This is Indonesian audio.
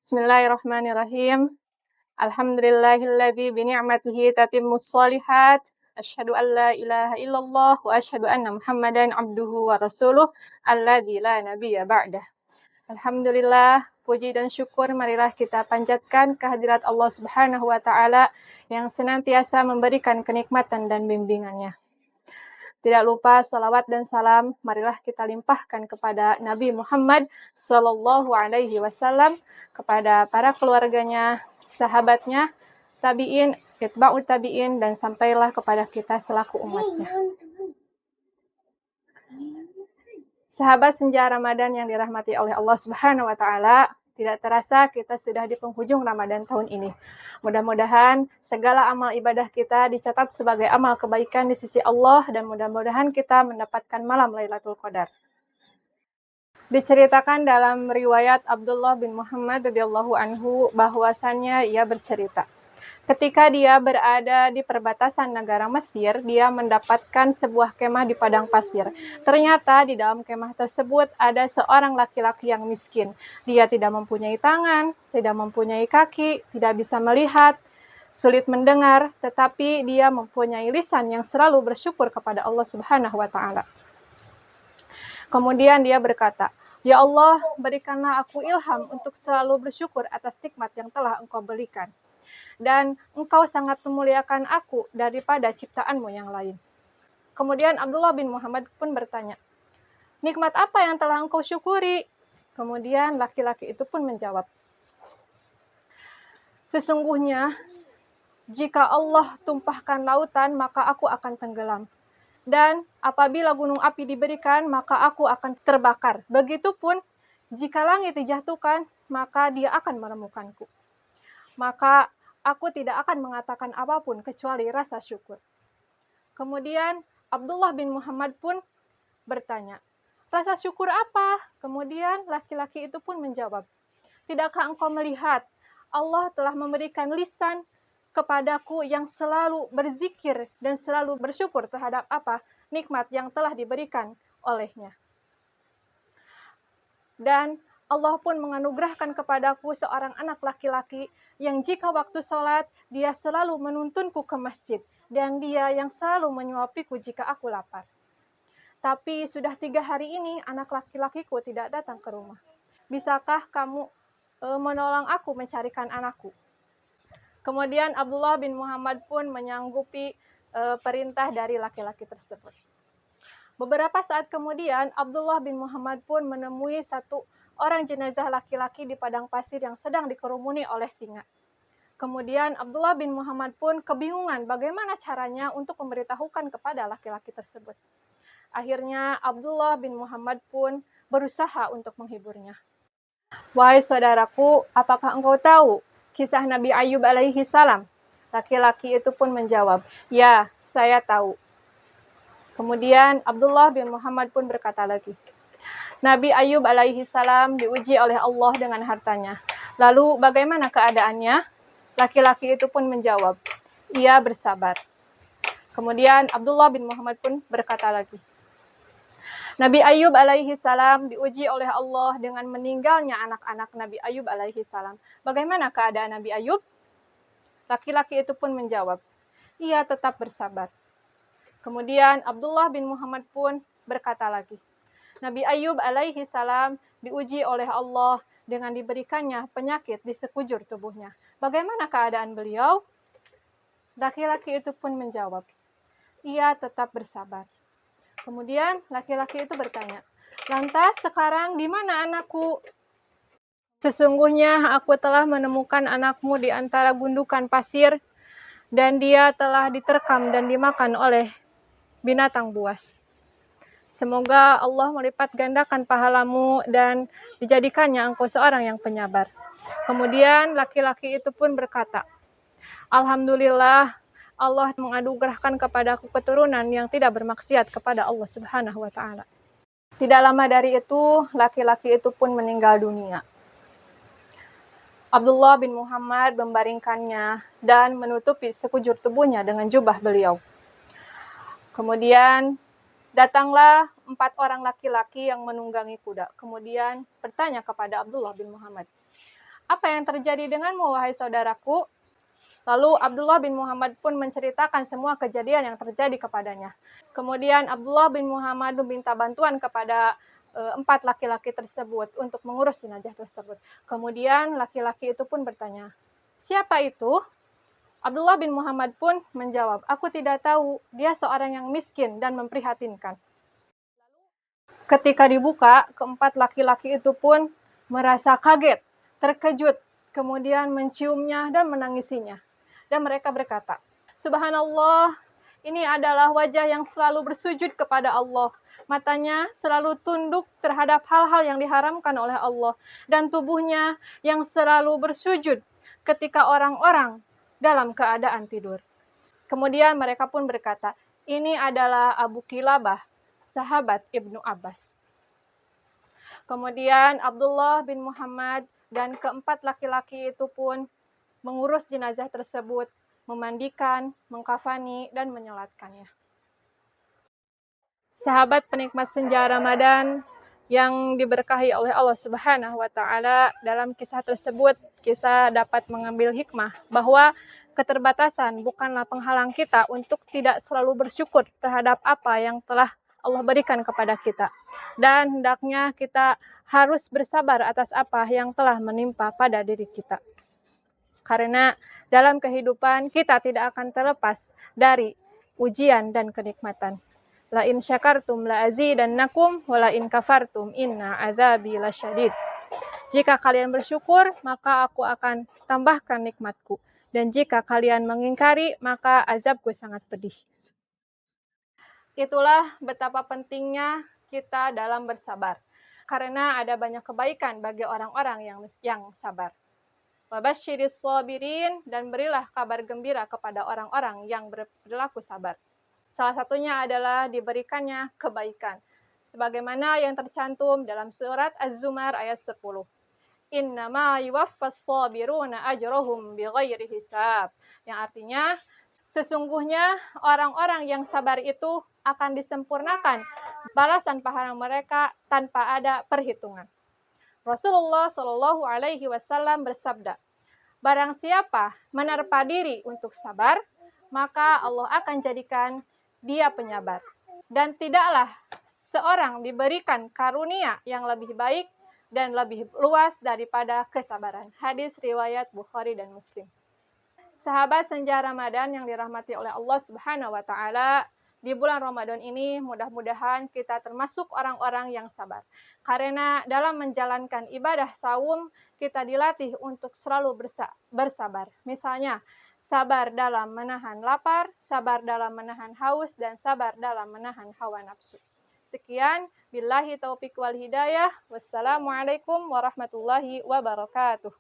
Bismillahirrahmanirrahim. Alhamdulillahilladzi bi ni'matihi tatimmus shalihat. Asyhadu an la ilaha illallah wa asyhadu anna Muhammadan abduhu wa rasuluh alladzi la nabiyya ba'dah. Alhamdulillah, puji dan syukur marilah kita panjatkan kehadirat Allah Subhanahu wa taala yang senantiasa memberikan kenikmatan dan bimbingannya. Tidak lupa salawat dan salam marilah kita limpahkan kepada Nabi Muhammad sallallahu alaihi wasallam, kepada para keluarganya, sahabatnya, tabi'in, itba'ut tabi'in, dan sampailah kepada kita selaku umatnya. Sahabat senja Ramadan yang dirahmati oleh Allah Subhanahu wa taala, tidak terasa kita sudah di penghujung Ramadan tahun ini. Mudah-mudahan segala amal ibadah kita dicatat sebagai amal kebaikan di sisi Allah, dan mudah-mudahan kita mendapatkan malam Lailatul Qadar. Diceritakan dalam riwayat Abdullah bin Muhammad radhiyallahu anhu bahwasannya ia bercerita, ketika dia berada di perbatasan negara Mesir, dia mendapatkan sebuah kemah di padang pasir. Ternyata di dalam kemah tersebut ada seorang laki-laki yang miskin. Dia tidak mempunyai tangan, tidak mempunyai kaki, tidak bisa melihat, sulit mendengar, tetapi dia mempunyai lisan yang selalu bersyukur kepada Allah Subhanahu wa taala. Kemudian dia berkata, "Ya Allah, berikanlah aku ilham untuk selalu bersyukur atas nikmat yang telah Engkau berikan. Dan Engkau sangat memuliakan aku daripada ciptaanmu yang lain." Kemudian Abdullah bin Muhammad pun bertanya, "Nikmat apa yang telah Engkau syukuri?" Kemudian laki-laki itu pun menjawab, "Sesungguhnya, jika Allah tumpahkan lautan, maka aku akan tenggelam. Dan apabila gunung api diberikan, maka aku akan terbakar. Begitupun, jika langit dijatuhkan, maka dia akan menemukanku. Maka aku tidak akan mengatakan apapun kecuali rasa syukur." Kemudian Abdullah bin Muhammad pun bertanya, "Rasa syukur apa?" Kemudian laki-laki itu pun menjawab, "Tidakkah engkau melihat Allah telah memberikan lisan kepadaku yang selalu berzikir dan selalu bersyukur terhadap apa? Nikmat yang telah diberikan olehnya. Dan Allah pun menganugerahkan kepadaku seorang anak laki-laki yang jika waktu sholat, dia selalu menuntunku ke masjid. Dan dia yang selalu menyuapiku jika aku lapar. Tapi sudah 3 hari ini anak laki-lakiku tidak datang ke rumah. Bisakah kamu menolong aku mencarikan anakku?" Kemudian Abdullah bin Muhammad pun menyanggupi perintah dari laki-laki tersebut. Beberapa saat kemudian, Abdullah bin Muhammad pun menemui satu orang jenazah laki-laki di padang pasir yang sedang dikerumuni oleh singa. Kemudian Abdullah bin Muhammad pun kebingungan bagaimana caranya untuk memberitahukan kepada laki-laki tersebut. Akhirnya Abdullah bin Muhammad pun berusaha untuk menghiburnya. "Wahai saudaraku, apakah engkau tahu kisah Nabi Ayub alaihi salam?" Laki-laki itu pun menjawab, "Ya, saya tahu." Kemudian Abdullah bin Muhammad pun berkata lagi, "Nabi Ayub alaihi salam diuji oleh Allah dengan hartanya. Lalu bagaimana keadaannya?" Laki-laki itu pun menjawab, "Ia bersabar." Kemudian Abdullah bin Muhammad pun berkata lagi, "Nabi Ayub alaihi salam diuji oleh Allah dengan meninggalnya anak-anak Nabi Ayub alaihi salam. Bagaimana keadaan Nabi Ayub?" Laki-laki itu pun menjawab, "Ia tetap bersabar." Kemudian Abdullah bin Muhammad pun berkata lagi, "Nabi Ayub alaihi salam diuji oleh Allah dengan diberikannya penyakit di sekujur tubuhnya. Bagaimana keadaan beliau?" Laki-laki itu pun menjawab, "Ia tetap bersabar." Kemudian laki-laki itu bertanya, "Lantas sekarang di mana anakku?" "Sesungguhnya aku telah menemukan anakmu di antara gundukan pasir, dan dia telah diterkam dan dimakan oleh binatang buas. Semoga Allah melipat gandakan pahalamu dan dijadikannya engkau seorang yang penyabar." Kemudian laki-laki itu pun berkata, "Alhamdulillah, Allah menganugerahkan kepadaku keturunan yang tidak bermaksiat kepada Allah Subhanahu wa taala." Tidak lama dari itu, laki-laki itu pun meninggal dunia. Abdullah bin Muhammad membaringkannya dan menutupi sekujur tubuhnya dengan jubah beliau. Kemudian datanglah 4 orang laki-laki yang menunggangi kuda. Kemudian bertanya kepada Abdullah bin Muhammad, "Apa yang terjadi denganmu, wahai saudaraku?" Lalu Abdullah bin Muhammad pun menceritakan semua kejadian yang terjadi kepadanya. Kemudian Abdullah bin Muhammad meminta bantuan kepada empat laki-laki tersebut untuk mengurus jenazah tersebut. Kemudian laki-laki itu pun bertanya, "Siapa itu?" Abdullah bin Muhammad pun menjawab, "Aku tidak tahu, dia seorang yang miskin dan memprihatinkan." Ketika dibuka, keempat laki-laki itu pun merasa kaget, terkejut, kemudian menciumnya dan menangisinya. Dan mereka berkata, "Subhanallah, ini adalah wajah yang selalu bersujud kepada Allah. Matanya selalu tunduk terhadap hal-hal yang diharamkan oleh Allah. Dan tubuhnya yang selalu bersujud ketika orang-orang dalam keadaan tidur." Kemudian mereka pun berkata, "Ini adalah Abu Kilabah, sahabat Ibnu Abbas." Kemudian Abdullah bin Muhammad dan keempat laki-laki itu pun mengurus jenazah tersebut, memandikan, mengkafani, dan menyolatkannya. Sahabat penikmat senja Ramadan yang diberkahi oleh Allah Subhanahu wa taala, dalam kisah tersebut kita dapat mengambil hikmah bahwa keterbatasan bukanlah penghalang kita untuk tidak selalu bersyukur terhadap apa yang telah Allah berikan kepada kita. Dan hendaknya kita harus bersabar atas apa yang telah menimpa pada diri kita. Karena dalam kehidupan kita tidak akan terlepas dari ujian dan kenikmatan. La in syakartum la azidannakum wa la in kafartum inna azabi lasyadid. Jika kalian bersyukur, maka aku akan tambahkan nikmatku. Dan jika kalian mengingkari, maka azabku sangat pedih. Itulah betapa pentingnya kita dalam bersabar. Karena ada banyak kebaikan bagi orang-orang yang sabar. Wabasyiris sabirin, dan berilah kabar gembira kepada orang-orang yang berlaku sabar. Salah satunya adalah diberikannya kebaikan. Sebagaimana yang tercantum dalam surat Az-Zumar ayat 10. Innama yuwaffas sabiruna ajrohum bighairi hisab. Yang artinya, sesungguhnya orang-orang yang sabar itu akan disempurnakan balasan pahala mereka tanpa ada perhitungan. Rasulullah Shallallahu Alaihi Wasallam bersabda, "Barang siapa menerpa diri untuk sabar, maka Allah akan jadikan dia penyabar. Dan tidaklah seorang diberikan karunia yang lebih baik dan lebih luas daripada kesabaran." Hadis riwayat Bukhari dan Muslim. Sahabat senja Ramadan yang dirahmati oleh Allah Subhanahu wa taala, di bulan Ramadan ini mudah-mudahan kita termasuk orang-orang yang sabar. Karena dalam menjalankan ibadah saum, kita dilatih untuk selalu bersabar. Misalnya, sabar dalam menahan lapar, sabar dalam menahan haus, dan sabar dalam menahan hawa nafsu. Sekian, billahi taufiq wal hidayah. Wassalamualaikum warahmatullahi wabarakatuh.